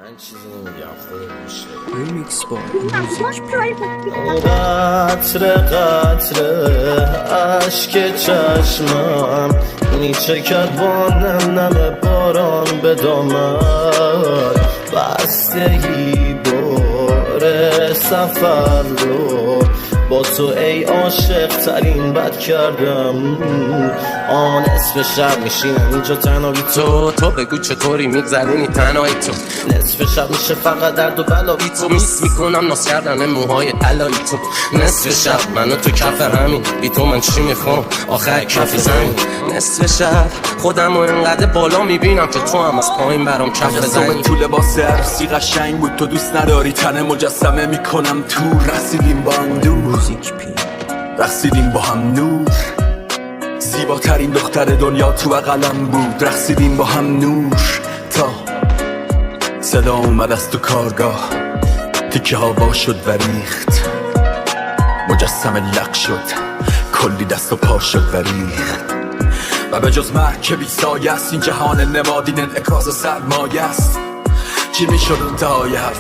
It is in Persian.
من چیزی نمیگم خود میشه ریمیکس با موزیک قطره قطره عشق چشمم میچکد با نم باران به دامن بستگی باره سفر رو با تو ای عاشق ترین بد کردم آن اسم شب میشینم اینجا تنها بی تو بگو چطوری میگذرونی تنهایی تو نصف شب میشه فقط درد و بلا بی تو میس میکنم ناز کردن موهای طلایی تو نصف شب منو تو کف همین بی تو من چی میخوام آخر کف زمین نصف شب خودم رو انقدر بالا میبینم که تو هم از پایین برام کف زمین تو لباس عروسی قشنگ بود تو دوست نداری تنه مجسمه میکنم تو رسیدیم با هم دور موزیک پی رقصیدیم با هم نور زیباترین دختر دنیا تو بغلم بود رقصیدیم با هم نور تا صدا اومد از تو کارگاه تیکه هوا شد و ریخت مجسمه لق شد کلی دست و پا شد و ریخت و به جز مرگ که بی سایه است این جهان نمادین انعکاس سرمایه است چی میشد انتهای حرف